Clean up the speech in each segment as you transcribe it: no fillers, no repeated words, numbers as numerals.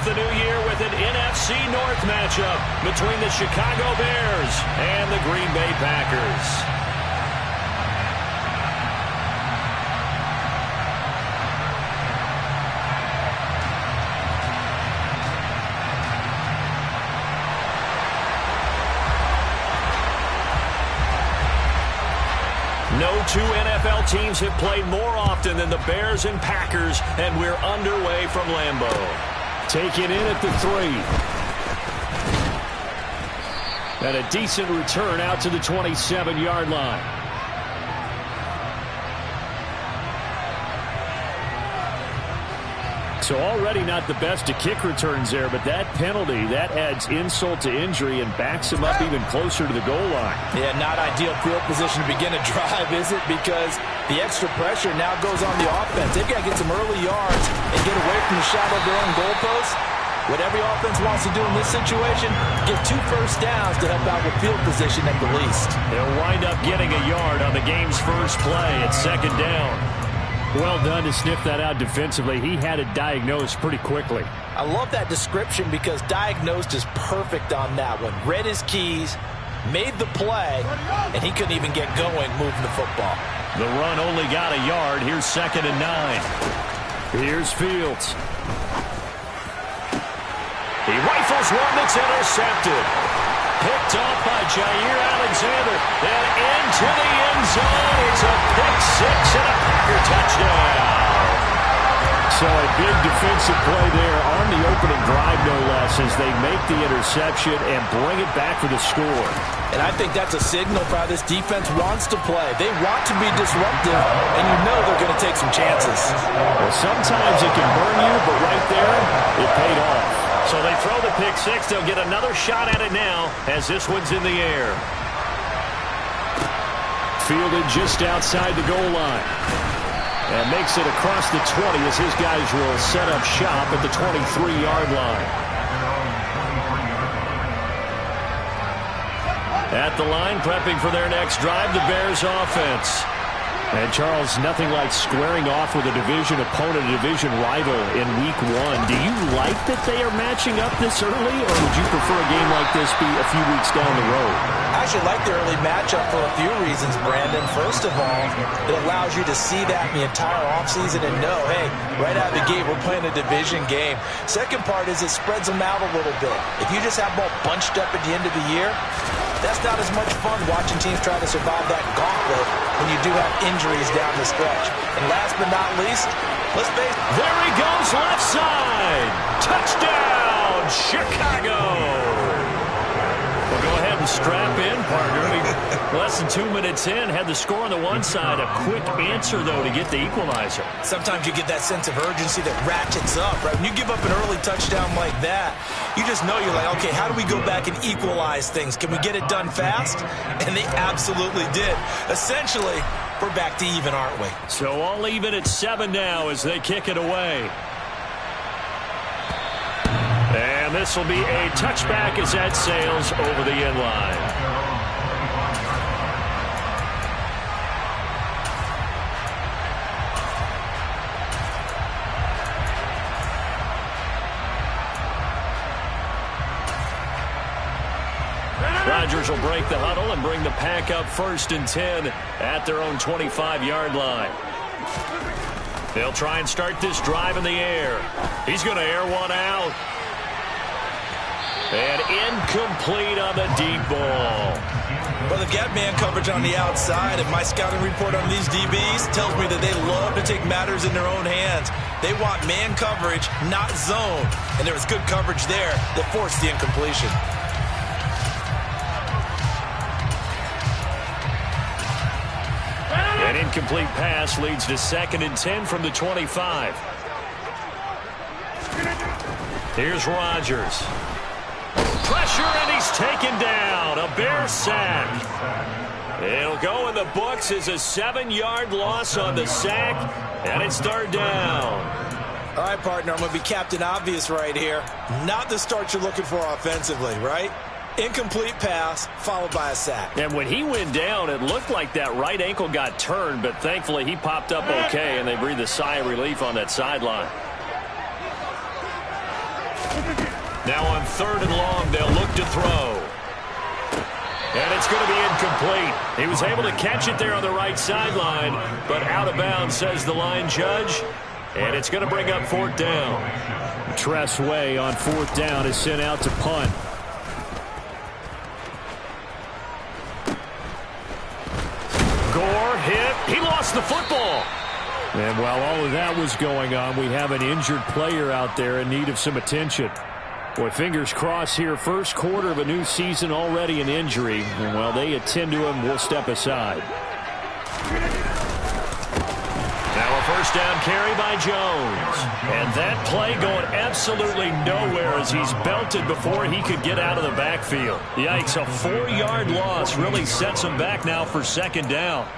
the new year with an NFC North matchup between the Chicago Bears and the Green Bay Packers. No two NFL teams have played more often than the Bears and Packers, and we're underway from Lambeau. Taking in at the 3. And a decent return out to the 27-yard line. So already not the best to kick returns there, but that penalty, that adds insult to injury and backs him up even closer to the goal line. Yeah, not ideal field position to begin a drive, is it? Because the extra pressure now goes on the offense. They've got to get some early yards and get away from the shadow of their own goalposts. What every offense wants to do in this situation, get 2 first downs to help out with field position at the least. They'll wind up getting a yard on the game's first play at 2nd down. Well done to sniff that out defensively. He had it diagnosed pretty quickly. I love that description because diagnosed is perfect on that one. Read his keys, made the play, and he couldn't even get going moving the football. The run only got a yard. Here's 2nd and 9. Here's Fields. He rifles one that's intercepted. Picked off by Jair Alexander. And into the end zone. It's a pick-6 and a Packer touchdown. So a big defensive play there on the opening drive, no less, as they make the interception and bring it back for the score. And I think that's a signal for how this defense wants to play. They want to be disruptive, and you know they're going to take some chances. Well, sometimes it can burn you, but right there, it paid off. So they throw the pick-6. They'll get another shot at it now as this one's in the air. Fielded just outside the goal line. And makes it across the 20 as his guys will set up shop at the 23-yard line. At the line, prepping for their next drive, the Bears offense. And, Charles, nothing like squaring off with a division opponent, a division rival in Week 1. Do you like that they are matching up this early, or would you prefer a game like this be a few weeks down the road? I actually like the early matchup for a few reasons, Brandon. First of all, it allows you to see that in the entire offseason and know, hey, right out of the gate, we're playing a division game. Second part is it spreads them out a little bit. If you just have them all bunched up at the end of the year, that's not as much fun watching teams try to survive that gauntlet when you do have injuries down the stretch. And last but not least, let's face it. There he goes, left side. Touchdown, Chicago. Well, go ahead and strap in, partner. Less than 2 minutes in, had the score on the one side. A quick answer, though, to get the equalizer. Sometimes you get that sense of urgency that ratchets up, right? When you give up an early touchdown like that, you just know you're like, okay, how do we go back and equalize things? Can we get it done fast? And they absolutely did. Essentially, we're back to even, aren't we? So all even at 7 now as they kick it away. And this will be a touchback as that sails over the end line. Rodgers will break the huddle and bring the Pack up 1st and 10 at their own 25-yard line. They'll try and start this drive in the air. He's going to air one out. And incomplete on the deep ball. Well, they've got man coverage on the outside, and my scouting report on these DBs tells me that they love to take matters in their own hands. They want man coverage, not zone. And there was good coverage there that forced the incompletion. An incomplete pass leads to 2nd and 10 from the 25. Here's Rodgers. Pressure, and he's taken down. A Bear sack. It'll go in the books as a 7-yard loss on the sack, and it's 3rd down. All right, partner, I'm going to be Captain Obvious right here. Not the start you're looking for offensively, right? Incomplete pass, followed by a sack. And when he went down, it looked like that right ankle got turned, but thankfully he popped up okay, and they breathed a sigh of relief on that sideline. Now on 3rd and long, they'll look to throw. And it's going to be incomplete. He was able to catch it there on the right sideline, but out of bounds, says the line judge. And it's going to bring up 4th down. Tress Way on 4th down is sent out to punt. Gore hit. He lost the football. And while all of that was going on, we have an injured player out there in need of some attention. Boy, fingers crossed here. First quarter of a new season, already an injury. And while they attend to him, we'll step aside. Now a first down carry by Jones. And that play going absolutely nowhere as he's belted before he could get out of the backfield. Yikes, a 4-yard loss really sets him back now for 2nd down.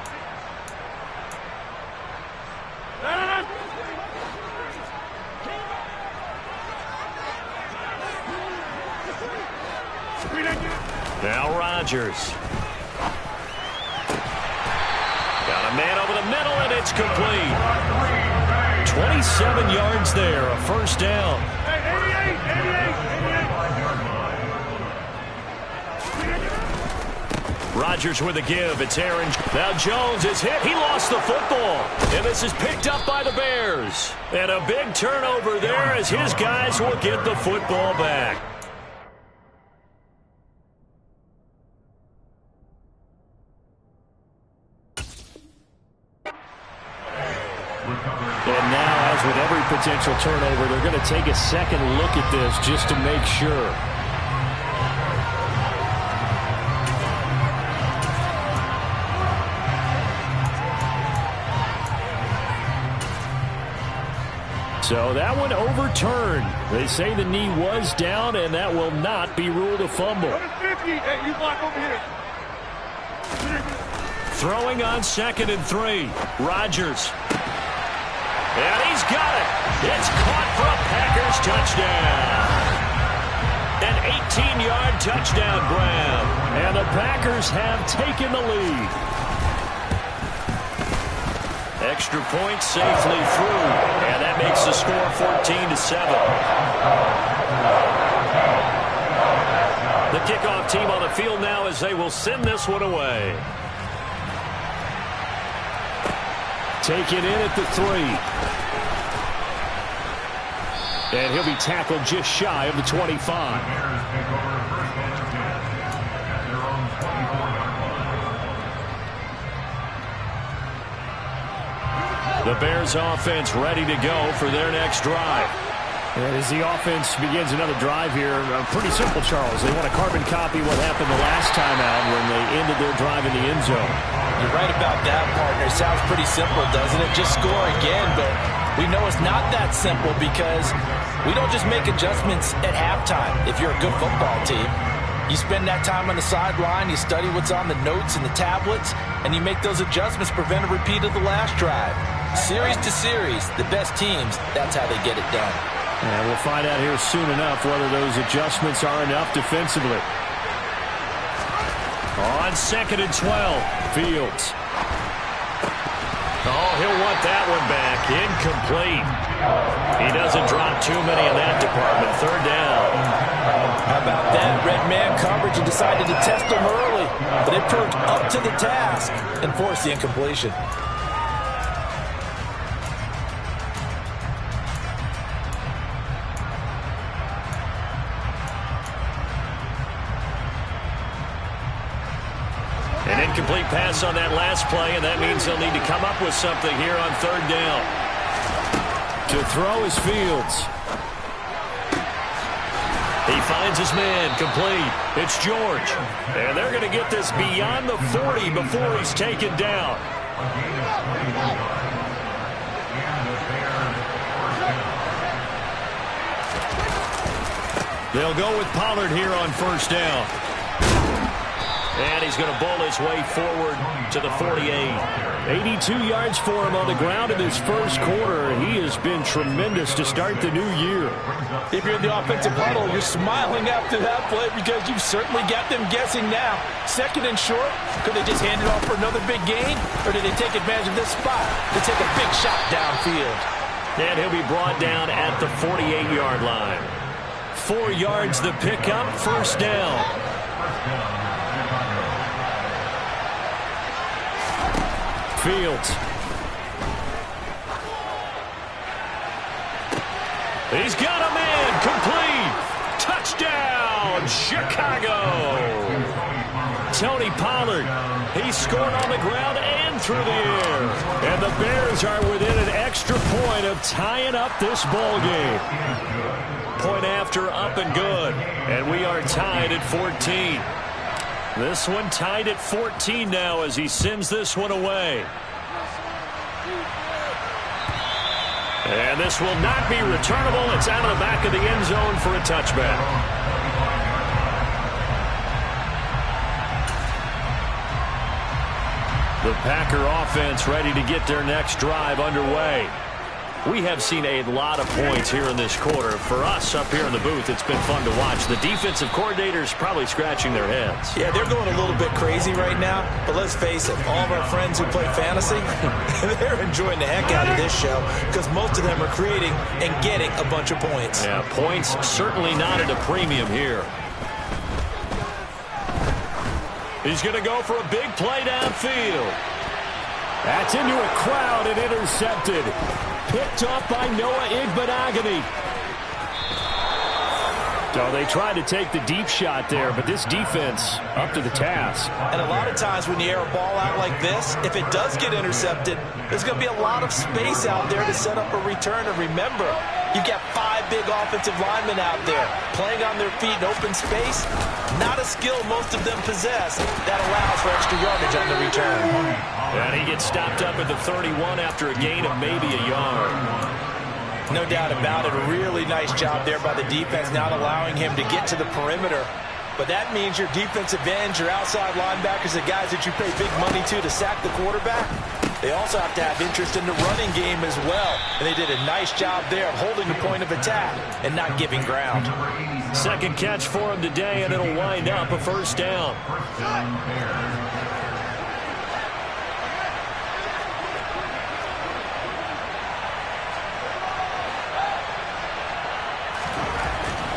Now Rodgers. Got a man over the middle, and it's complete. 27 yards there, a first down. Rodgers with a give. It's Aaron. Now Jones is hit. He lost the football. And this is picked up by the Bears. And a big turnover there as his guys will get the football back. And now, as with every potential turnover, they're going to take a second look at this just to make sure. So that one overturned. They say the knee was down, and that will not be ruled a fumble. Throwing on 2nd and 3. Rodgers. And he's got it. It's caught for a Packers touchdown. An 18-yard touchdown grab. And the Packers have taken the lead. Extra point safely through. And that makes the score 14-7. The kickoff team on the field now as they will send this one away. Taken in at the 3. And he'll be tackled just shy of the 25. The Bears offense ready to go for their next drive. And as the offense begins another drive here, pretty simple, Charles. They want to carbon copy what happened the last time out when they ended their drive in the end zone. You're right about that, partner. It sounds pretty simple, doesn't it? Just score again, but we know it's not that simple because we don't just make adjustments at halftime if you're a good football team. You spend that time on the sideline, you study what's on the notes and the tablets, and you make those adjustments, prevent a repeat of the last drive. Series to series, the best teams, that's how they get it done. And we'll find out here soon enough whether those adjustments are enough defensively. On 2nd and 12, Fields. Oh, he'll want that one back. Incomplete. He doesn't drop too many in that department. 3rd down. How about that? Red man coverage and decided to test him early. But it proved up to the task and forced the incompletion. An incomplete pass on that last play, and that means they'll need to come up with something here on 3rd down. To throw is Fields. He finds his man, complete. It's George. And they're going to get this beyond the 40 before he's taken down. They'll go with Pollard here on 1st down. And he's going to bowl his way forward to the 48. 82 yards for him on the ground in this first quarter. He has been tremendous to start the new year. If you're in the offensive huddle, you're smiling after that play because you've certainly got them guessing now. 2nd and short, could they just hand it off for another big gain? Or did they take advantage of this spot to take a big shot downfield? And he'll be brought down at the 48-yard line. 4 yards the pickup, first down. Fields. He's got a man, complete. Touchdown, Chicago. Tony Pollard, he scored on the ground and through the air. And the Bears are within an extra point of tying up this ball game. Point after, up and good. And we are tied at 14. This one tied at 14 now as he sends this one away. And this will not be returnable. It's out of the back of the end zone for a touchback. The Packer offense ready to get their next drive underway. We have seen a lot of points here in this quarter. For us up here in the booth, it's been fun to watch. The defensive coordinators probably scratching their heads. Yeah, they're going a little bit crazy right now. But let's face it, all of our friends who play fantasy, they're enjoying the heck out of this show because most of them are creating and getting a bunch of points. Yeah, points certainly not at a premium here. He's going to go for a big play downfield. That's into a crowd and intercepted. Picked off by Noah Igbinoghene. So they tried to take the deep shot there, but this defense up to the task. And a lot of times when you air a ball out like this, if it does get intercepted, there's going to be a lot of space out there to set up a return. And remember, you've got 5 big offensive linemen out there playing on their feet in open space. Not a skill most of them possess that allows for extra yardage on the return. And he gets stopped up at the 31 after a gain of maybe a yard. No doubt about it. A really nice job there by the defense, not allowing him to get to the perimeter. But that means your defensive ends, your outside linebackers, the guys that you pay big money to sack the quarterback, they also have to have interest in the running game as well. And they did a nice job there of holding the point of attack and not giving ground. Second catch for him today, and it'll wind up a first down.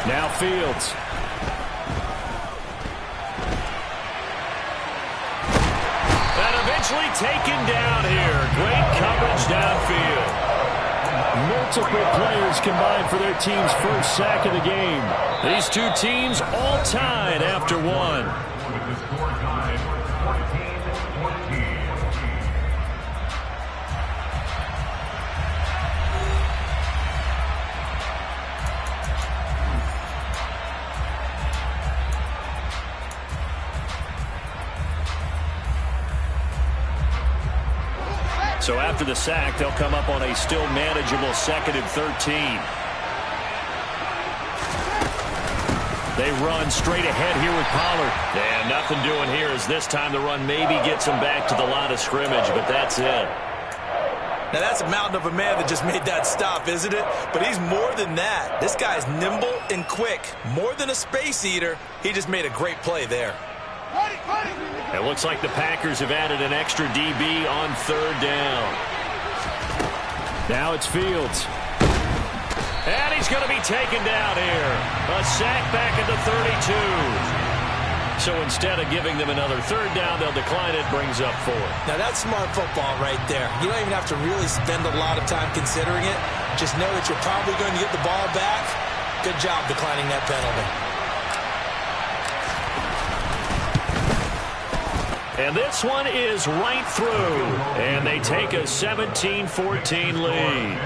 Now Fields. And eventually taken down here. Great coverage downfield. Multiple players combined for their team's first sack of the game. These two teams all tied after one. So after the sack, they'll come up on a still manageable 2nd and 13. They run straight ahead here with Pollard. And nothing doing here as this time the run maybe gets them back to the line of scrimmage, but that's it. Now that's a mountain of a man that just made that stop, isn't it? But he's more than that. This guy's nimble and quick. More than a space eater, he just made a great play there. It looks like the Packers have added an extra DB on 3rd down. Now it's Fields. And he's going to be taken down here. A sack back at the 32. So instead of giving them another 3rd down, they'll decline it, brings up 4. Now that's smart football right there. You don't even have to really spend a lot of time considering it. Just know that you're probably going to get the ball back. Good job declining that penalty. And this one is right through. And they take a 17-14 lead.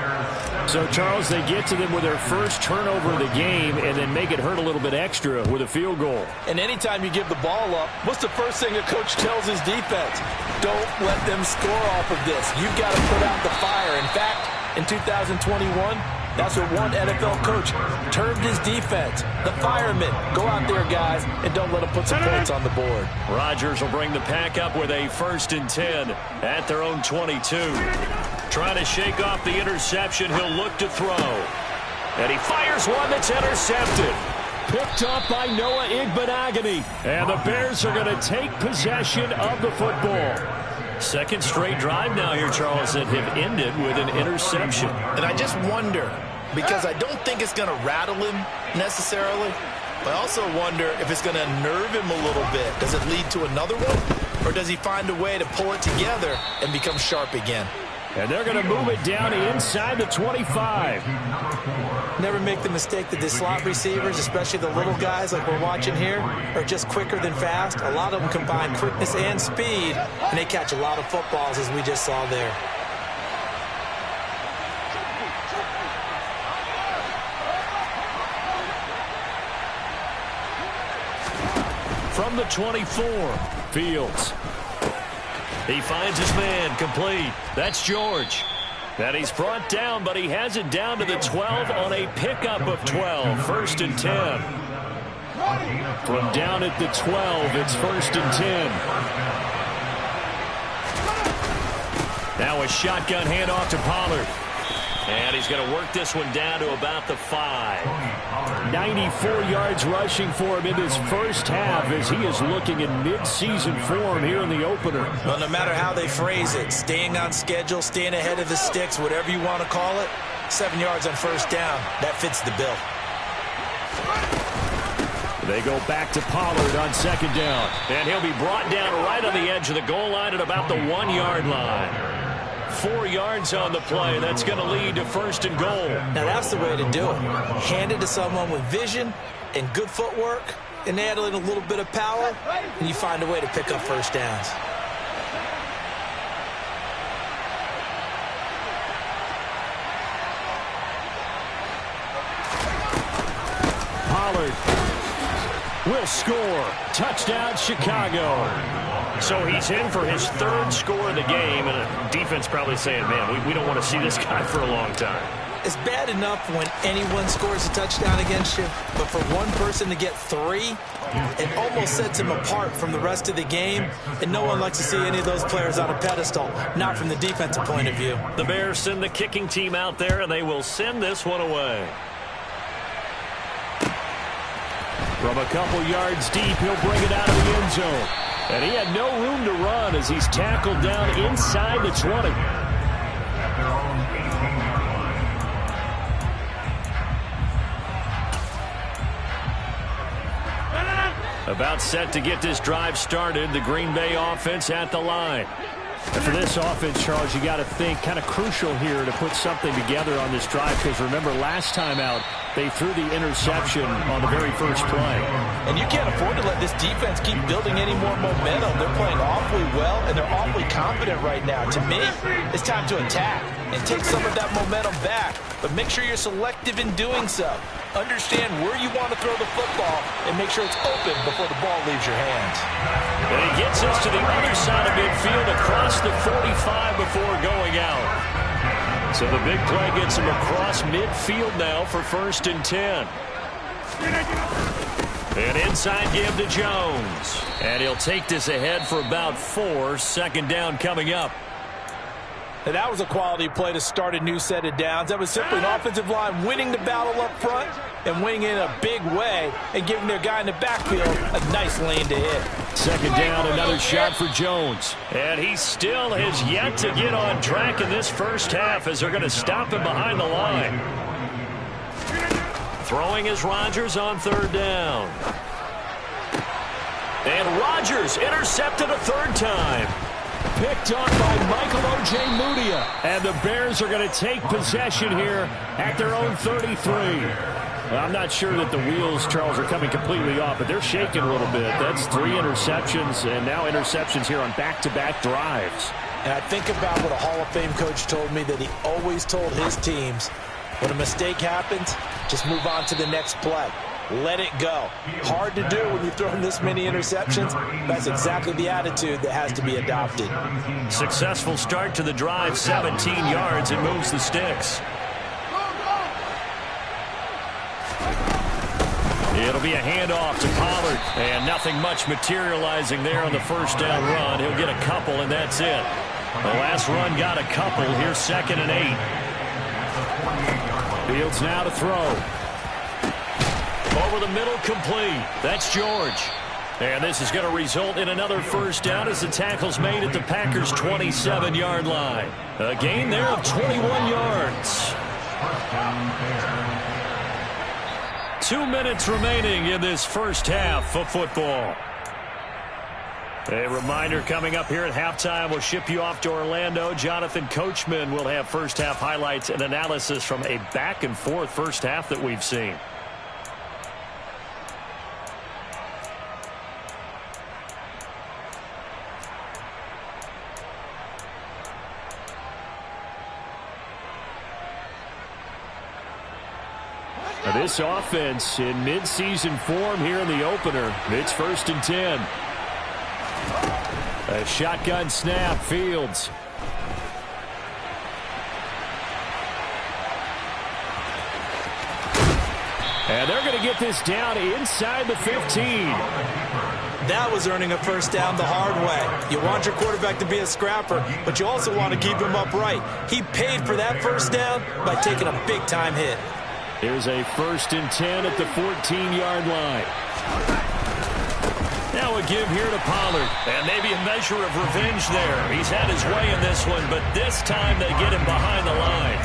So, Charles, they get to them with their first turnover of the game and then make it hurt a little bit extra with a field goal. And anytime you give the ball up, what's the first thing a coach tells his defense? Don't let them score off of this. You've got to put out the fire. In fact, in 2021, that's what one NFL coach termed his defense. The firemen. Go out there, guys, and don't let them put some points on the board. Rodgers will bring the Pack up with a 1st and 10 at their own 22. Trying to shake off the interception. He'll look to throw. And he fires one that's intercepted. Picked up by Noah Igbinoghene. And the Bears are going to take possession of the football. Second straight drive now here, Charles, that have ended with an interception. And I just wonder, because I don't think it's going to rattle him necessarily. But I also wonder if it's going to unnerve him a little bit. Does it lead to another one? Or does he find a way to pull it together and become sharp again? And they're going to move it down inside the 25. Never make the mistake that the slot receivers, especially the little guys like we're watching here, are just quicker than fast. A lot of them combine quickness and speed, and they catch a lot of footballs, as we just saw there. From the 24, Fields. He finds his man, complete. That's George. And he's brought down, but he has it down to the 12 on a pickup of 12. 1st and 10. From down at the 12, it's 1st and 10. Now a shotgun handoff to Pollard. And he's going to work this one down to about the 5. 94 yards rushing for him in his first half as he is looking in mid-season form here in the opener. Well, no matter how they phrase it, staying on schedule, staying ahead of the sticks, whatever you want to call it, 7 yards on 1st down, that fits the bill. They go back to Pollard on 2nd down. And he'll be brought down right on the edge of the goal line at about the 1-yard line. 4 yards on the play. That's going to lead to 1st and goal. Now that's the way to do it. Hand it to someone with vision and good footwork, and add in a little bit of power, and you find a way to pick up 1st downs. Pollard will score. Touchdown, Chicago. So he's in for his 3rd score of the game, and the defense probably saying, man, we don't want to see this guy for a long time. It's bad enough when anyone scores a touchdown against you, but for one person to get 3, it almost sets him apart from the rest of the game, and no one likes to see any of those players on a pedestal, not from the defensive point of view. The Bears send the kicking team out there, and they will send this one away. From a couple yards deep, he'll bring it out of the end zone. And he had no room to run as he's tackled down inside the 20. About set to get this drive started, the Green Bay offense at the line. And for this offense, Charles, you got to think kind of crucial here to put something together on this drive, because remember last time out they threw the interception on the very first play. And you can't afford to let this defense keep building any more momentum. They're playing awfully well, and they're awfully confident right now. To me, it's time to attack and take some of that momentum back, but make sure you're selective in doing so. Understand where you want to throw the football and make sure it's open before the ball leaves your hands. And he gets us to the other side of midfield across the 45 before going out. So the big play gets him across midfield now for 1st and 10. An inside give to Jones. And he'll take this ahead for about 4. 2nd down coming up. And that was a quality play to start a new set of downs. That was simply an offensive line winning the battle up front and winning in a big way and giving their guy in the backfield a nice lane to hit. 2nd down, another shot for Jones. And he still has yet to get on track in this first half as they're going to stop him behind the line. Throwing is Rodgers on 3rd down. And Rodgers intercepted a 3rd time. Picked up by Michael Ojemudia. And the Bears are going to take possession here at their own 33. Well, I'm not sure that the wheels, Charles, are coming completely off, but they're shaking a little bit. That's 3 interceptions, and now interceptions here on back-to-back drives. And I think about what a Hall of Fame coach told me that he always told his teams, when a mistake happens, just move on to the next play. Let it go. Hard to do when you're throwing this many interceptions. That's exactly the attitude that has to be adopted. Successful start to the drive, 17 yards, and moves the sticks. It'll be a handoff to Pollard, and nothing much materializing there on the 1st down run. He'll get a couple, and that's it. The last run got a couple. Here's 2nd and 8. Fields now to throw. Over the middle, complete. That's George. And this is going to result in another 1st down as the tackle's made at the Packers' 27-yard line. A gain there of 21 yards. 2 minutes remaining in this first half of football. A reminder coming up here at halftime. We'll ship you off to Orlando. Jonathan Coachman will have first half highlights and analysis from a back and forth first half that we've seen. This offense in midseason form here in the opener. It's 1st and 10. A shotgun snap, Fields. And they're going to get this down inside the 15. That was earning a first down the hard way. You want your quarterback to be a scrapper, but you also want to keep him upright. He paid for that first down by taking a big-time hit. Here's a 1st and 10 at the 14-yard line. Now a give here to Pollard. And maybe a measure of revenge there. He's had his way in this one, but this time they get him behind the line.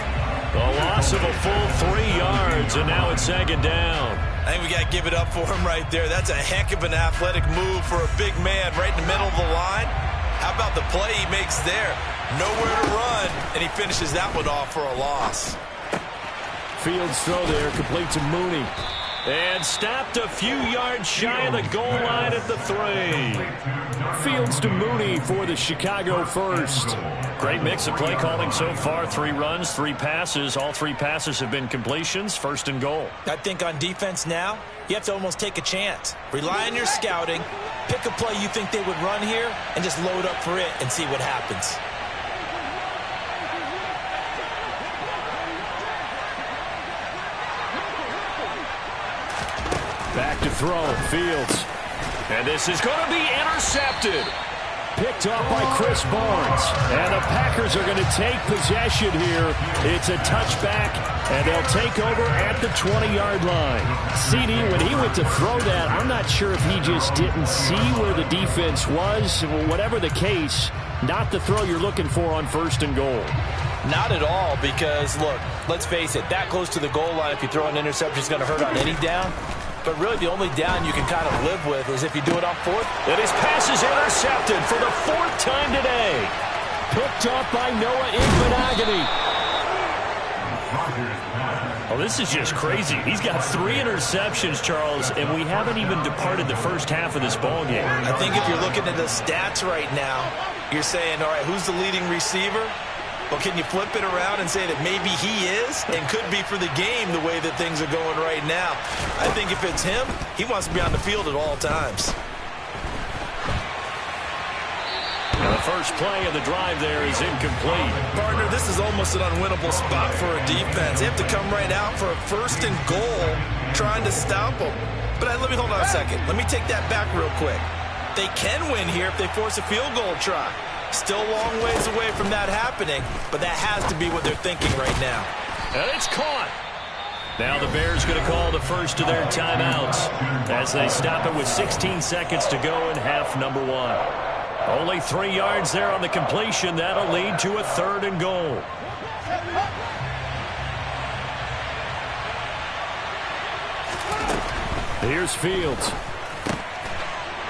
A loss of a full 3 yards, and now it's 2nd down. I think we got to give it up for him right there. That's a heck of an athletic move for a big man right in the middle of the line. How about the play he makes there? Nowhere to run, and he finishes that one off for a loss. Fields throw there, complete to Mooney. And stopped a few yards shy of the goal line at the 3. Fields to Mooney for the Chicago first. Great mix of play calling so far. 3 runs, 3 passes. All 3 passes have been completions. 1st and goal. I think on defense now, you have to almost take a chance. Rely on your scouting. Pick a play you think they would run here and just load up for it and see what happens. Back to throw, Fields. And this is going to be intercepted. Picked off by Chris Barnes. And the Packers are going to take possession here. It's a touchback, and they'll take over at the 20-yard line. CD, when he went to throw that, I'm not sure if he just didn't see where the defense was. Whatever the case, not the throw you're looking for on 1st and goal. Not at all, because, look, let's face it, that close to the goal line, if you throw an interception, it's going to hurt on any down. But really, the only down you can kind of live with is if you do it on 4th. And his pass is intercepted for the 4th time today. Picked off by Noah Igbinoghene. Oh, this is just crazy. He's got 3 interceptions, Charles, and we haven't even departed the first half of this ballgame. I think if you're looking at the stats right now, you're saying, all right, who's the leading receiver? Well, can you flip it around and say that maybe he is and could be for the game the way that things are going right now? I think if it's him, he wants to be on the field at all times. And the first play of the drive there is incomplete. Partner, this is almost an unwinnable spot for a defense. They have to come right out for a 1st and goal trying to stop them. But let me hold on a second. Let me take that back real quick. They can win here if they force a field goal try. Still a long ways away from that happening, but that has to be what they're thinking right now. And it's caught. Now the Bears going to call the first of their timeouts as they stop it with 16 seconds to go in half number 1. Only 3 yards there on the completion. That'll lead to a 3rd and goal. Here's Fields.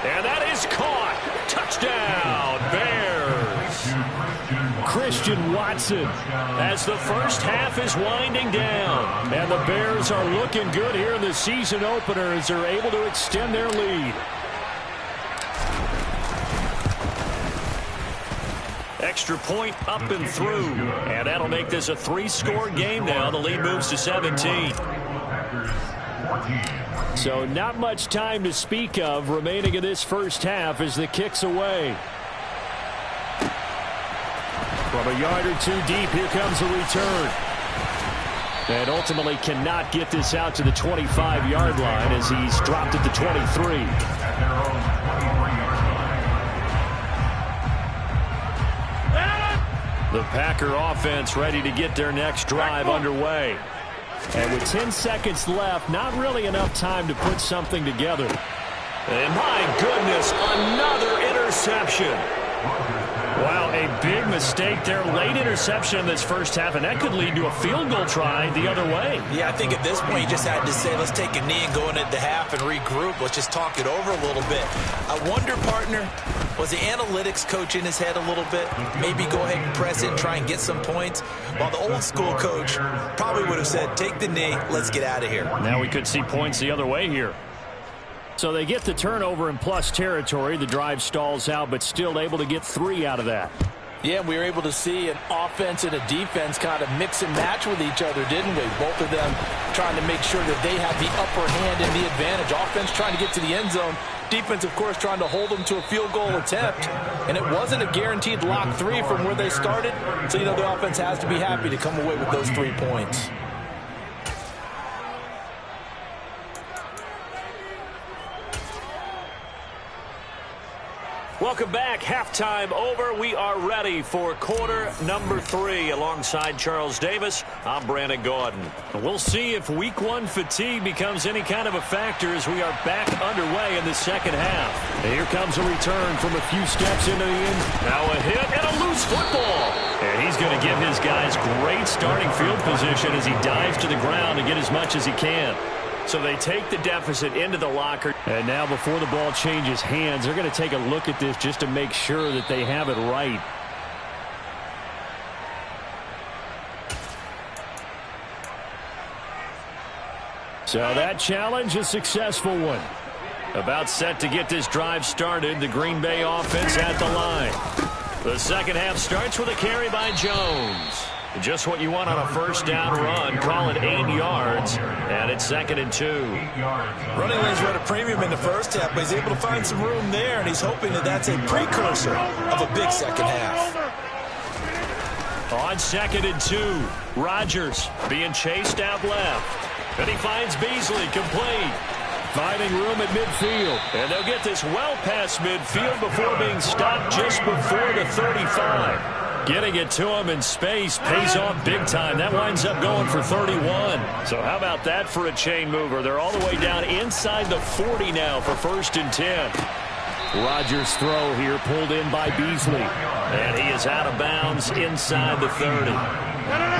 And that is caught. Touchdown, Bears. Christian Watson as the first half is winding down. And the Bears are looking good here in the season opener as they're able to extend their lead. Extra point up and through. And that'll make this a 3-score game now. The lead moves to 17. So not much time to speak of remaining in this first half as the kick's away. From a yard or 2 deep, here comes a return. And ultimately cannot get this out to the 25-yard line as he's dropped at the 23. The Packer offense ready to get their next drive underway. And with 10 seconds left, not really enough time to put something together. And my goodness, another interception. Wow, a big mistake there. Late interception in this first half, and that could lead to a field goal try the other way. Yeah, I think at this point you just had to say, let's take a knee and go into half and regroup. Let's just talk it over a little bit. I wonder, partner, was the analytics coach in his head a little bit? Maybe go ahead and press it and try and get some points? While the old school coach probably would have said, take the knee, let's get out of here. Now we could see points the other way here. So they get the turnover in plus territory. The drive stalls out, but still able to get 3 out of that. Yeah, we were able to see an offense and a defense kind of mix and match with each other, didn't we? Both of them trying to make sure that they have the upper hand and the advantage. Offense trying to get to the end zone. Defense, of course, trying to hold them to a field goal attempt. And it wasn't a guaranteed lock 3 from where they started. So, you know, the offense has to be happy to come away with those 3 points. Welcome back. Halftime over. We are ready for quarter number 3. Alongside Charles Davis, I'm Brandon Gaudin. We'll see if week 1 fatigue becomes any kind of a factor as we are back underway in the second half. And here comes a return from a few steps into the end. Now a hit and a loose football. And he's going to give his guys great starting field position as he dives to the ground to get as much as he can. So they take the deficit into the locker. And now before the ball changes hands, they're going to take a look at this just to make sure that they have it right. So that challenge, a successful one. About set to get this drive started. The Green Bay offense at the line. The second half starts with a carry by Jones. Just what you want on a first down run. Call it 8 yards. And it's 2nd and 2. Running lanes were at a premium in the first half, but he's able to find some room there, and he's hoping that that's a precursor of a big second half. On 2nd and 2, Rodgers being chased out left. And he finds Beasley complete. Finding room at midfield. And they'll get this well past midfield before being stopped just before the 35. Getting it to him in space pays off big time. That winds up going for 31. So how about that for a chain mover? They're all the way down inside the 40 now for 1st and 10. Rodgers' throw here pulled in by Beasley. And he is out of bounds inside the 30.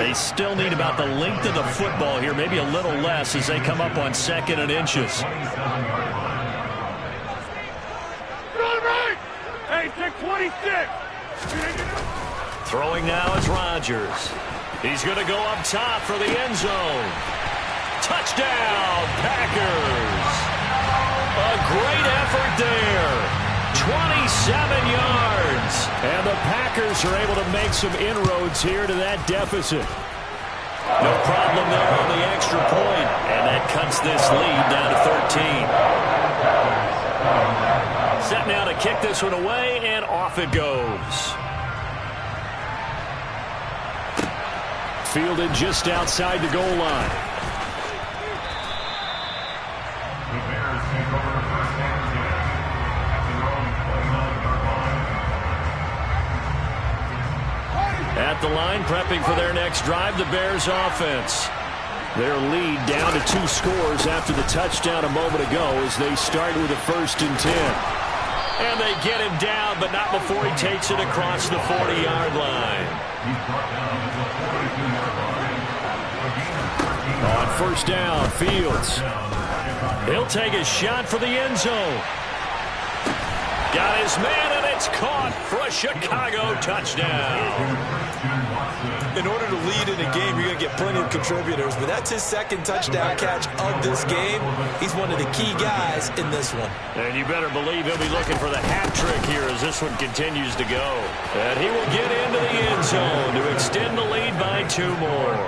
They still need about the length of the football here, maybe a little less as they come up on 2nd and inches. Hey, 626. Throwing now is Rodgers. He's going to go up top for the end zone. Touchdown, Packers. A great effort there. 27 yards. And the Packers are able to make some inroads here to that deficit. No problem there on the extra point. And that cuts this lead down to 13. Set now to kick this one away, and off it goes. Fielded just outside the goal line. At the line, prepping for their next drive, the Bears offense. Their lead down to 2 scores after the touchdown a moment ago as they start with a 1st and 10. And they get him down, but not before he takes it across the 40-yard line. On 1st down, Fields. He'll take a shot for the end zone. Got his man, and it's caught for a Chicago touchdown. In order to lead in a game, you're going to get plenty of contributors, but that's his 2nd touchdown catch of this game. He's one of the key guys in this one. And you better believe he'll be looking for the hat trick here as this one continues to go. And he will get into the end zone to extend the lead by 2 more.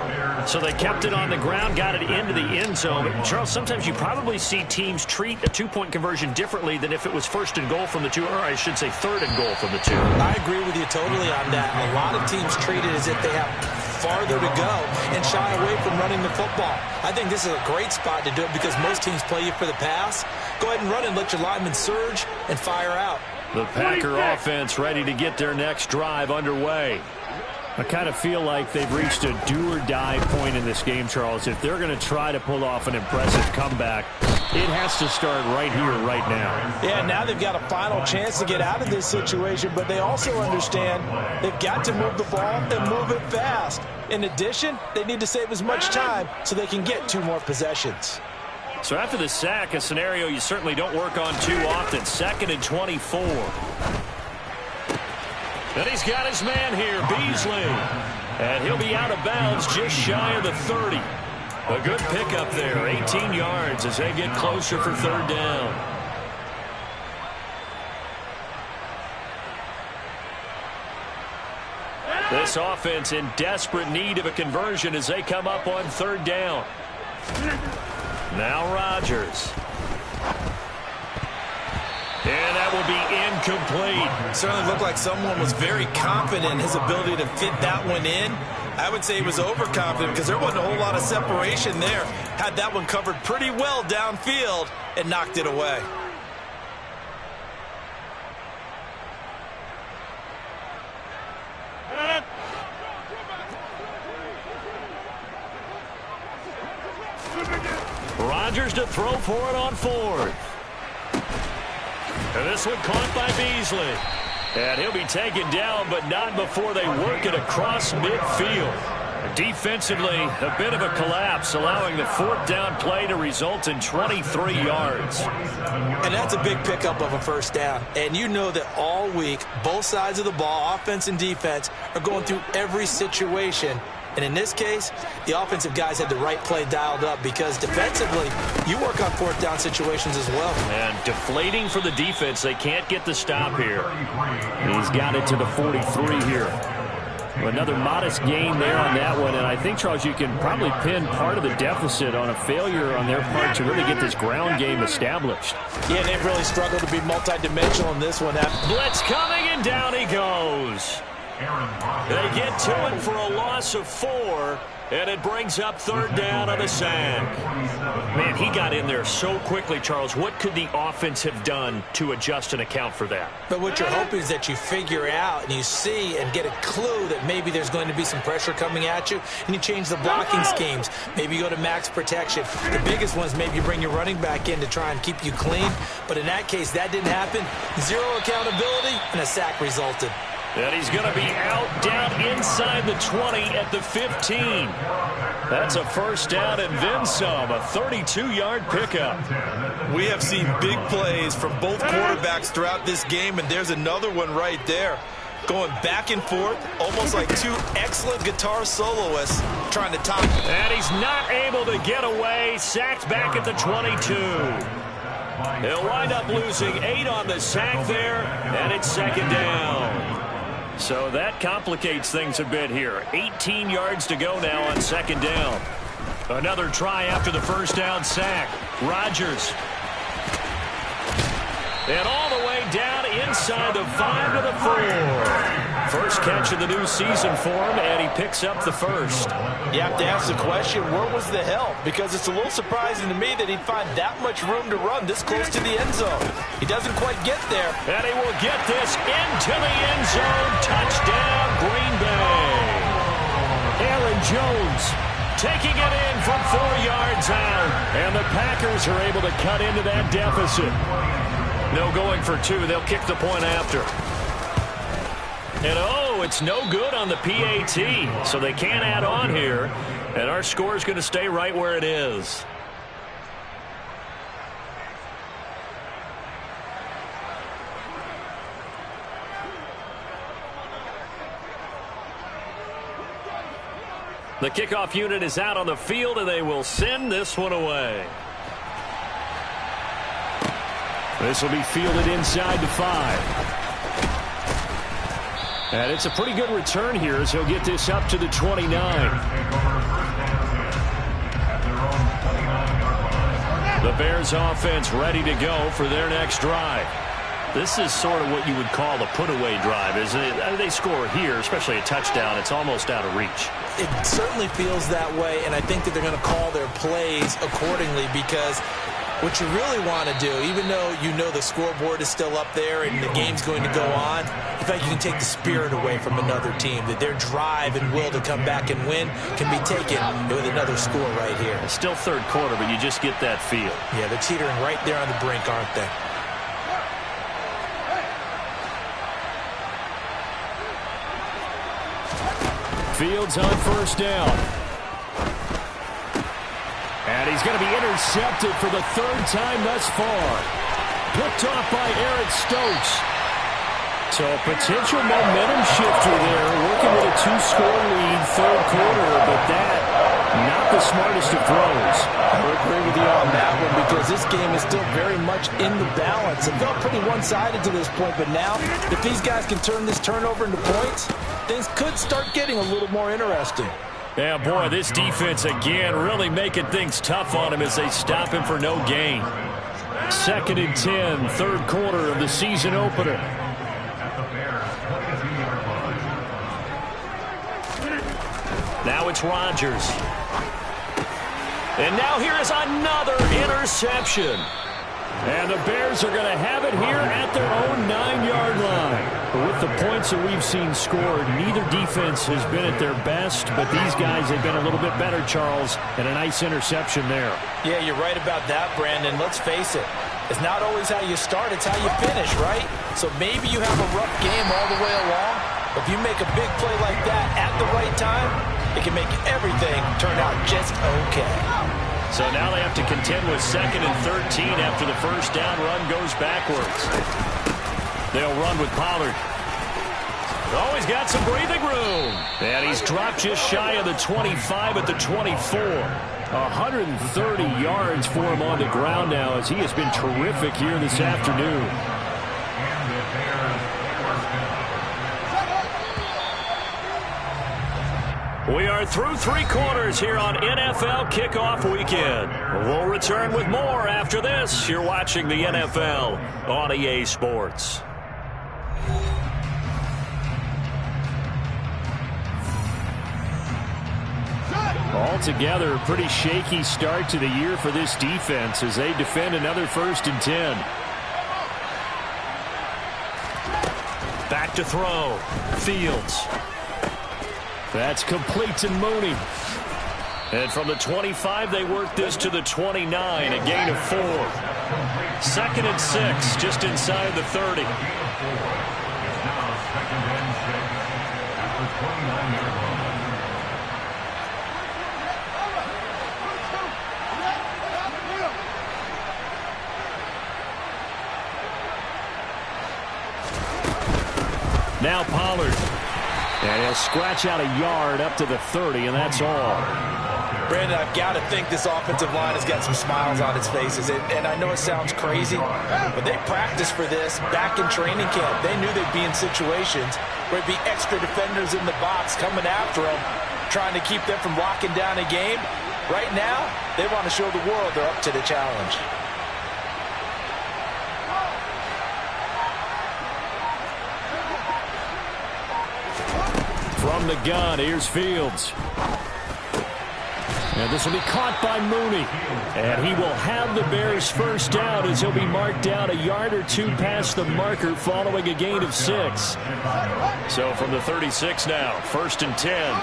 So they kept it on the ground, got it into the end zone. Charles, sometimes you probably see teams treat a 2-point conversion differently than if it was 1st and goal from the 2, or I should say 3rd and goal from the 2. I agree with you totally on that. A lot of teams treat it as if they have farther to go and shy away from running the football. I think this is a great spot to do it because most teams play you for the pass. Go ahead and run and let your linemen surge and fire out. The Packer offense ready to get their next drive underway. I kind of feel like they've reached a do-or-die point in this game, Charles. If they're going to try to pull off an impressive comeback, It has to start right here, right now. Yeah, now they've got a final chance to get out of this situation, but they also understand they've got to move the ball and move it fast. In addition, they need to save as much time so they can get 2 more possessions. So after the sack, a scenario you certainly don't work on too often. 2nd and 24. And he's got his man here, Beasley. And he'll be out of bounds just shy of the 30. A good pickup there, 18 yards as they get closer for 3rd down. This offense in desperate need of a conversion as they come up on 3rd down. Now Rodgers. And that will be incomplete. It certainly looked like someone was very confident in his ability to fit that one in. I would say he was overconfident because there wasn't a whole lot of separation there. Had that one covered pretty well downfield and knocked it away. Rodgers to throw for it on 4th. And this one caught by Beasley. And he'll be taken down, but not before they work it across midfield. Defensively, a bit of a collapse, allowing the 4th down play to result in 23 yards. And that's a big pickup of a 1st down. And you know that all week, both sides of the ball, offense and defense, are going through every situation. And in this case, the offensive guys had the right play dialed up because defensively, you work on 4th down situations as well. And deflating for the defense. They can't get the stop here. He's got it to the 43 here. Another modest gain there on that one. And I think, Charles, you can probably pin part of the deficit on a failure on their part to really get this ground game established. Yeah, they've really struggled to be multidimensional in this one. Blitz coming, and down he goes. They get to it for a loss of 4, and it brings up 3rd down on the sack. Man, he got in there so quickly, Charles. What could the offense have done to adjust and account for that? But what you're hoping is that you figure out and you see and get a clue that maybe there's going to be some pressure coming at you, and you change the blocking schemes. Maybe you go to max protection. The biggest one is maybe you bring your running back in to try and keep you clean. But in that case, that didn't happen. 0 accountability, and a sack resulted. And he's going to be out down inside the 20 at the 15. That's a 1st down and then some, a 32-yard pickup. We have seen big plays from both quarterbacks throughout this game, and there's another one right there. Going back and forth, almost like 2 excellent guitar soloists trying to top. And he's not able to get away, sacked back at the 22. He'll wind up losing 8 on the sack there, and it's 2nd down. So that complicates things a bit here. 18 yards to go now on 2nd down. Another try after the 1st down sack. Rodgers. And all the way down inside the 5 to the 4. First catch of the new season for him, and he picks up the 1st. You have to ask the question, where was the help? Because it's a little surprising to me that he'd find that much room to run this close to the end zone. He doesn't quite get there. And he will get this into the end zone. Touchdown, Green Bay. Aaron Jones taking it in from 4 yards out. And the Packers are able to cut into that deficit. No going for 2. They'll kick the point after. And it's no good on the PAT. So they can't add on here. And our score is going to stay right where it is. The kickoff unit is out on the field, and they will send this one away. This will be fielded inside the 5. And it's a pretty good return here as he'll get this up to the 29. The Bears offense ready to go for their next drive. This is sort of what you would call a put-away drive, isn't it? They score here, especially a touchdown. It's almost out of reach. It certainly feels that way, and I think that they're going to call their plays accordingly because What you really want to do, even though you know the scoreboard is still up there and the game's going to go on, you feel like you can take the spirit away from another team, that their drive and will to come back and win can be taken with another score right here. It's still third quarter, but you just get that feel. Yeah, they're teetering right there on the brink, aren't they? Fields on first down. And he's going to be intercepted for the third time thus far. Picked off by Eric Stokes. So a potential momentum shifter there, working with a 2-score lead third quarter, but that, not the smartest of throws. I would agree with you on that one because this game is still very much in the balance. It felt pretty one-sided to this point, but now, if these guys can turn this turnover into points, things could start getting a little more interesting. Yeah, boy, this defense again really making things tough on him as they stop him for no gain. 2nd and 10, third quarter of the season opener. Now it's Rodgers. And now here is another interception. And the Bears are going to have it here at their own 9-yard line. But with the points that we've seen scored, neither defense has been at their best, but these guys have been a little bit better, Charles, and a nice interception there. Yeah, you're right about that, Brandon. Let's face it. It's not always how you start, it's how you finish, right? So maybe you have a rough game all the way along. If you make a big play like that at the right time, it can make everything turn out just okay. So now they have to contend with 2nd and 13 after the first down run goes backwards. They'll run with Pollard. Oh, he's got some breathing room. And he's dropped just shy of the 25 at the 24. 130 yards for him on the ground now as he has been terrific here this afternoon. We are through 3 quarters here on NFL Kickoff Weekend. We'll return with more after this. You're watching the NFL on EA Sports. Altogether, a pretty shaky start to the year for this defense as they defend another 1st and 10. Back to throw. Fields. That's complete to Mooney. And from the 25, they work this to the 29, a gain of 4. 2nd and 6, just inside the 30. Now Pollard. And he'll scratch out a yard up to the 30, and that's all. Brandon, I've got to think this offensive line has got some smiles on its faces. And I know it sounds crazy, but they practiced for this back in training camp. They knew they'd be in situations where there'd be extra defenders in the box coming after them, trying to keep them from locking down a game. Right now, they want to show the world they're up to the challenge. From the gun, here's Fields. And this will be caught by Mooney. And he will have the Bears first down as he'll be marked down a yard or 2 past the marker following a gain of 6. So from the 36 now, 1st and 10.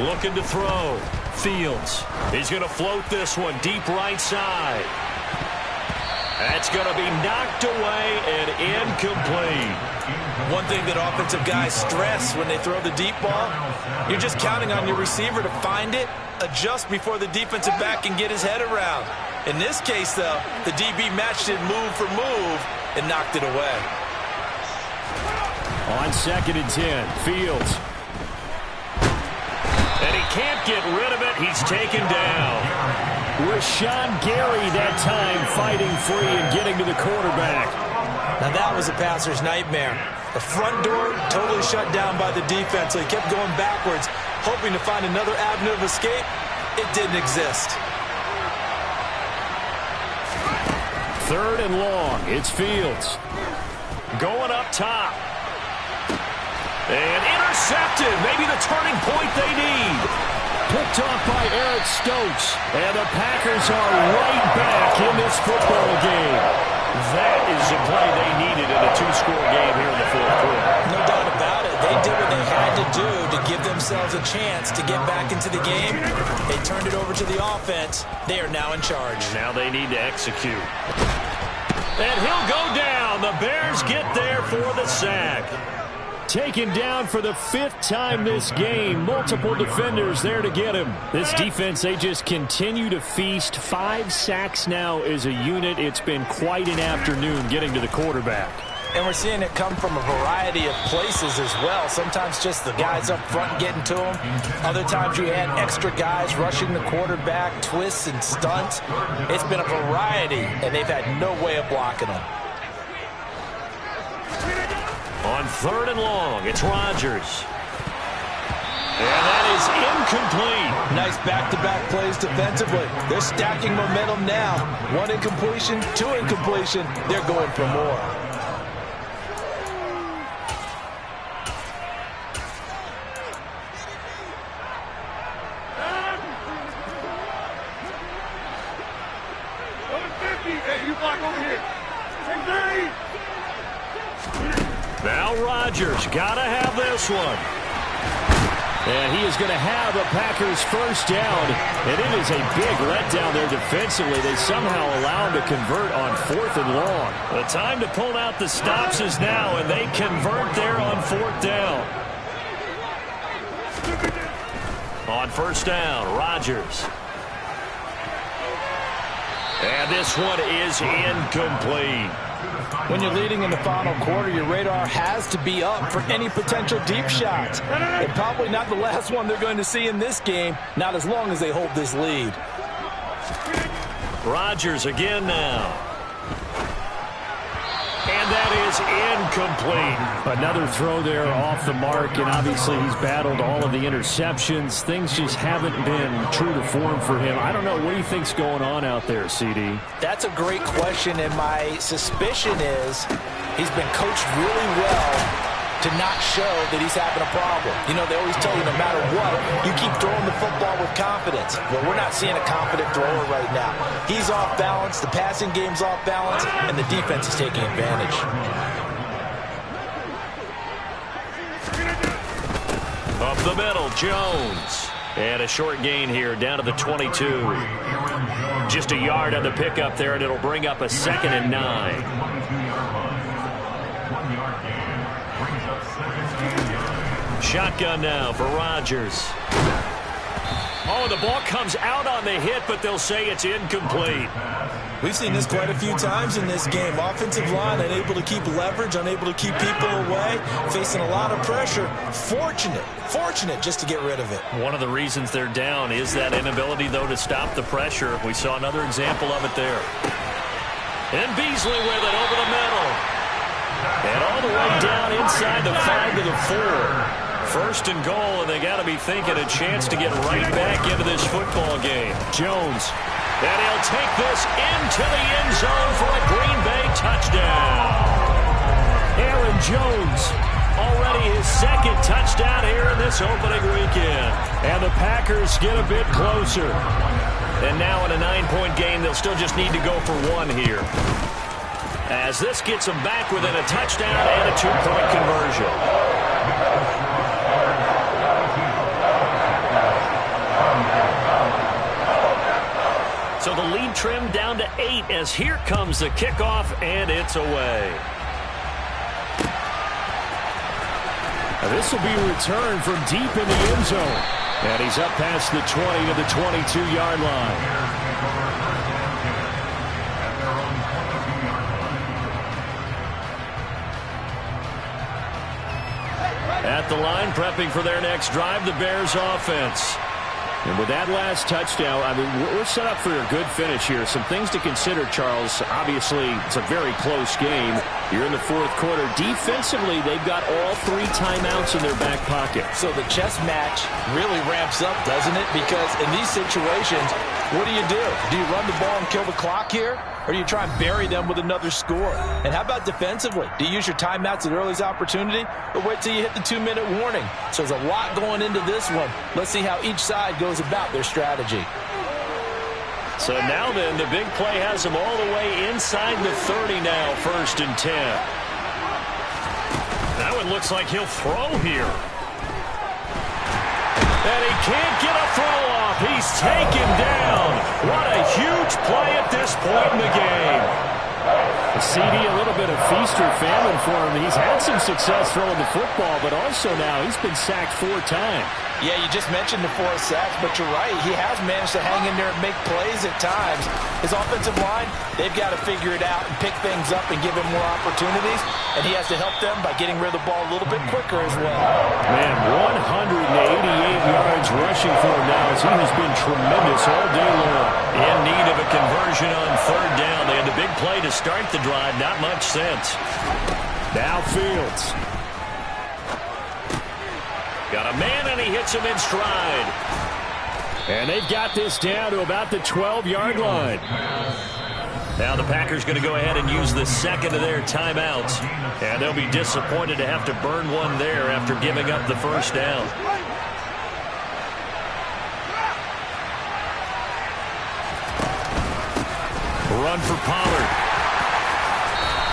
Looking to throw. Fields. He's going to float this one deep right side. That's going to be knocked away and incomplete. One thing that offensive guys stress when they throw the deep ball, you're just counting on your receiver to find it, adjust before the defensive back can get his head around. In this case, though, the DB matched it move for move and knocked it away. On 2nd and 10, Fields. And he can't get rid of it. He's taken down. Rashawn Gary that time fighting free and getting to the quarterback. Now that was a passer's nightmare. The front door totally shut down by the defense, so he kept going backwards, hoping to find another avenue of escape. It didn't exist. 3rd and long. It's Fields. Going up top. intercepted. Maybe the turning point they need. Picked off by Eric Stokes. And the Packers are right back in this football game. That is the play they needed in a two-score game here in the fourth quarter. No doubt about it. They did what they had to do to give themselves a chance to get back into the game. They turned it over to the offense. They are now in charge. Now they need to execute. And he'll go down. The Bears get there for the sack. Taken down for the 5th time this game. Multiple defenders there to get him. This defense, they just continue to feast. 5 sacks now as a unit. It's been quite an afternoon getting to the quarterback. And we're seeing it come from a variety of places as well. Sometimes just the guys up front getting to him. Other times you had extra guys rushing the quarterback, twists and stunts. It's been a variety, and they've had no way of blocking them. On 3rd and long, it's Rodgers. And that is incomplete. Nice back-to-back plays defensively. They're stacking momentum now. 1 incompletion, 2 incompletion. They're going for more. Hey, you block over here. Take 30. Now Rodgers got to have this one. And he is going to have a Packers first down. And it is a big letdown there defensively. They somehow allow him to convert on 4th and long. The time to pull out the stops is now, and they convert there on 4th down. On 1st down, Rodgers. And this one is incomplete. When you're leading in the final quarter, your radar has to be up for any potential deep shots. And probably not the last one they're going to see in this game, not as long as they hold this lead. Rodgers again now. And that is incomplete. Another throw there off the mark, and obviously he's battled all of the interceptions. Things just haven't been true to form for him. I don't know. What do you think's going on out there, CD? That's a great question, and my suspicion is he's been coached really well to not show that he's having a problem. You know, they always tell you no matter what, you keep throwing the football with confidence. Well, we're not seeing a confident thrower right now. He's off balance, the passing game's off balance, and the defense is taking advantage. Up the middle, Jones. And a short gain here down to the 22. Just a yard on the pickup there, and it'll bring up a 2nd and 9. Shotgun now for Rodgers. Oh, the ball comes out on the hit, but they'll say it's incomplete. We've seen this quite a few times in this game. Offensive line unable to keep leverage, unable to keep people away, facing a lot of pressure. Fortunate just to get rid of it. One of the reasons they're down is that inability, though, to stop the pressure. We saw another example of it there. And Beasley with it over the middle. And all the way down inside the 5 to the 4. 1st and goal, and they got to be thinking a chance to get right back into this football game. Jones. And he'll take this into the end zone for a Green Bay touchdown. Aaron Jones. Already his 2nd touchdown here in this opening weekend. And the Packers get a bit closer. And now in a 9-point game, they'll still just need to go for 1 here. As this gets them back within a touchdown and a 2-point conversion. So the lead trimmed down to 8 as here comes the kickoff, and it's away. Now this will be returned from deep in the end zone. And he's up past the 20 to the 22-yard line. At the line, prepping for their next drive, the Bears offense. And with that last touchdown, I mean, we're set up for a good finish here. Some things to consider, Charles. Obviously, it's a very close game. Here in the fourth quarter, defensively, they've got all 3 timeouts in their back pocket. So the chess match really ramps up, doesn't it? Because in these situations, what do? Do you run the ball and kill the clock here? Or do you try and bury them with another score? And how about defensively? Do you use your timeouts at earliest opportunity? Or wait till you hit the 2-minute warning? So there's a lot going into this one. Let's see how each side goes about their strategy. So now then, the big play has him all the way inside the 30 now, 1st and 10. That one looks like he'll throw here. And he can't get a throw off. He's taken down. What a huge play at this point in the game. The CD, a little bit of feast or famine for him. He's had some success throwing the football, but also now he's been sacked 4 times. Yeah, you just mentioned the 4 sacks, but you're right. He has managed to hang in there and make plays at times. His offensive line, they've got to figure it out and pick things up and give him more opportunities, and he has to help them by getting rid of the ball a little bit quicker as well. Man, 188 yards rushing for him now as he has been tremendous all day long. In need of a conversion on 3rd down. They had the big play to start the drive. Not much sense. Now Fields. Got a man, and he hits him in stride. And they've got this down to about the 12-yard line. Now the Packers going to go ahead and use the second of their timeouts. And they'll be disappointed to have to burn one there after giving up the 1st down. Run for Pollard.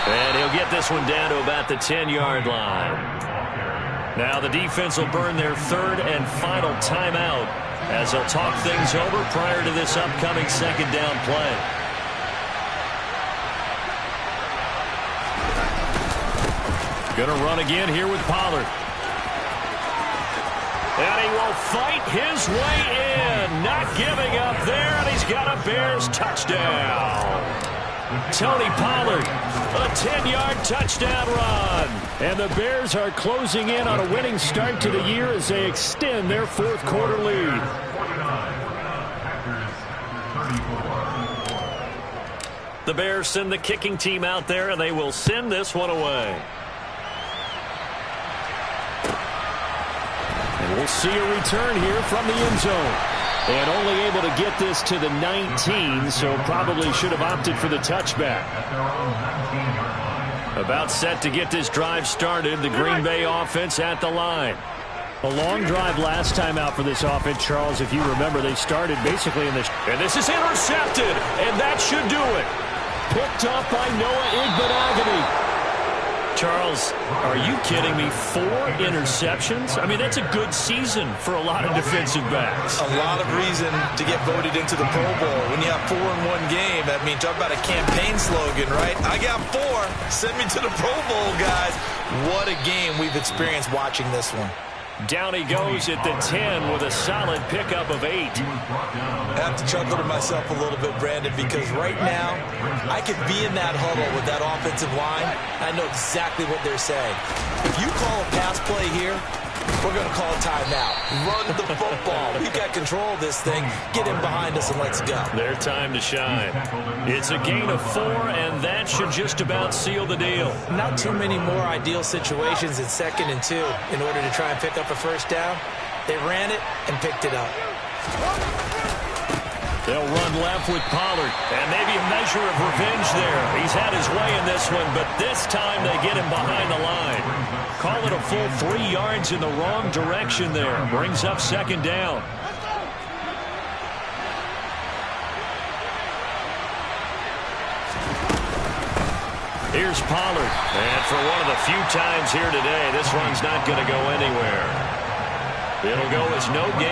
And he'll get this one down to about the 10-yard line. Now the defense will burn their 3rd and final timeout as they'll talk things over prior to this upcoming 2nd down play. Gonna run again here with Pollard. And he will fight his way in. Not giving up there, and he's got a Bears touchdown. Tony Pollard, a 10-yard touchdown run. And the Bears are closing in on a winning start to the year as they extend their 4th quarter lead. The Bears send the kicking team out there, and they will send this one away. And we'll see a return here from the end zone. And only able to get this to the 19, so probably should have opted for the touchback. About set to get this drive started, the Green Bay offense at the line. A long drive last time out for this offense, Charles. If you remember, they started basically in the... And this is intercepted, and that should do it. Picked up by Noah Igbinoghene. Charles, are you kidding me? 4 interceptions? I mean, that's a good season for a lot of defensive backs. A lot of reason to get voted into the Pro Bowl. When you have 4 in one game, I mean, talk about a campaign slogan, right? I got 4. Send me to the Pro Bowl, guys. What a game we've experienced watching this one. Down he goes at the 10 with a solid pickup of 8. I have to chuckle to myself a little bit, Brandon, because right now I could be in that huddle with that offensive line. I know exactly what they're saying. If you call a pass play here, we're going to call a timeout. Run the football. We've got control of this thing. Get in behind us and let's go. Their time to shine. It's a gain of 4, and that should just about seal the deal. Not too many more ideal situations in 2nd and 2 in order to try and pick up a 1st down. They ran it and picked it up. They'll run left with Pollard, and maybe a measure of revenge there. He's had his way in this one, but this time they get him behind the line. Call it a full 3 yards in the wrong direction there. Brings up 2nd down. Here's Pollard, and for one of the few times here today, this run's not going to go anywhere. It'll go as no gain.